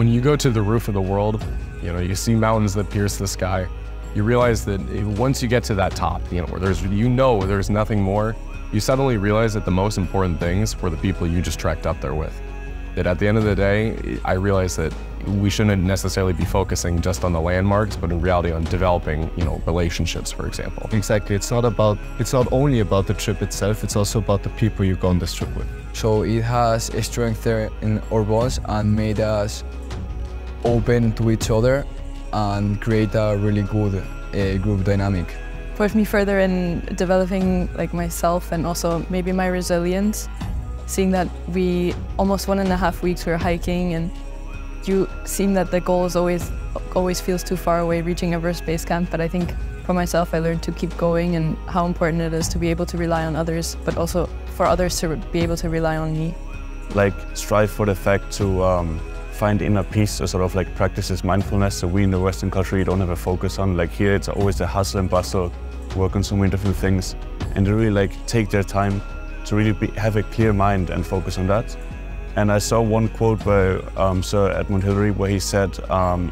When you go to the roof of the world, you see mountains that pierce the sky. You realize that once you get to that top, where there's nothing more, you suddenly realize that the most important things were the people you just trekked up there with. That at the end of the day, I realized that we shouldn't necessarily be focusing just on the landmarks, but in reality on developing, relationships, for example. Exactly. It's not only about the trip itself, it's also about the people you go on this trip with. So it has strengthened our bonds and made us open to each other and create a really good group dynamic. Pushed me further in developing myself and also maybe my resilience. Seeing that we almost 1.5 weeks were hiking, and you seem that the goal is always feels too far away, reaching Everest Base Camp. But I think for myself, I learned to keep going and how important it is to be able to rely on others, but also for others to be able to rely on me. Strive for the fact to find inner peace, or sort of practices mindfulness. So we in the Western culture, you don't have a focus on. Here, it's always the hustle and bustle, work on so many different things, and to really take their time to really have a clear mind and focus on that. And I saw one quote by Sir Edmund Hillary where he said,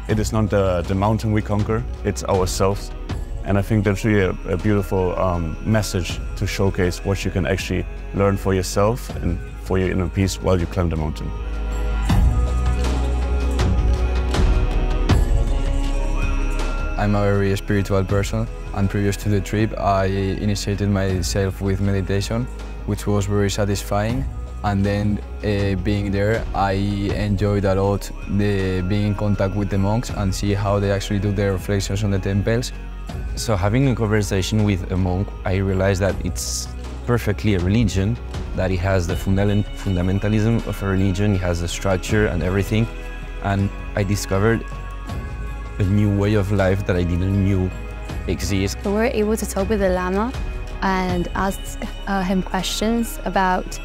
"It is not the mountain we conquer, it's ourselves." And I think that's really a beautiful message to showcase what you can actually learn for yourself and for your inner peace while you climb the mountain. I'm a very spiritual person, and previous to the trip, I initiated myself with meditation, which was very satisfying. And then being there, I enjoyed a lot being in contact with the monks and see how they actually do their reflections on the temples. So having a conversation with a monk, I realized that it's perfectly a religion, that it has the fundamentalism of a religion, it has the structure and everything. And I discovered a new way of life that I didn't know exist. We were able to talk with the Lama and ask him questions about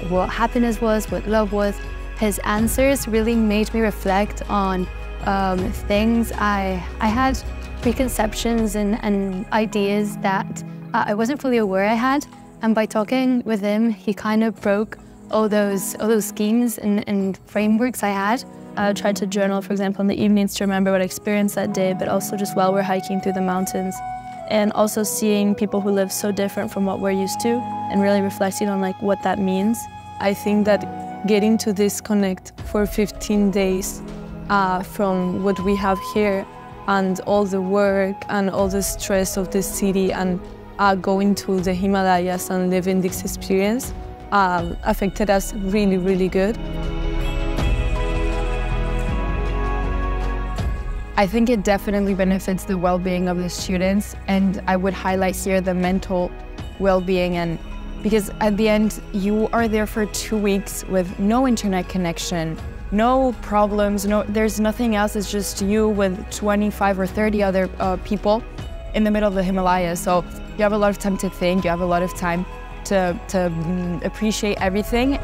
what happiness was, what love was. His answers really made me reflect on things I had preconceptions and ideas that I wasn't fully aware I had. And by talking with him, he kind of broke all those schemes and frameworks I had. I tried to journal, for example, in the evenings to remember what I experienced that day, but also just while we're hiking through the mountains. And also seeing people who live so different from what we're used to and really reflecting on what that means. I think that getting to disconnect for 15 days from what we have here and all the work and all the stress of the city and going to the Himalayas and living this experience affected us really, really good. I think it definitely benefits the well-being of the students, and I would highlight here the mental well-being, and because at the end you are there for 2 weeks with no internet connection, no problems, there's nothing else. It's just you with 25 or 30 other people in the middle of the Himalayas. So you have a lot of time to think, you have a lot of time to appreciate everything.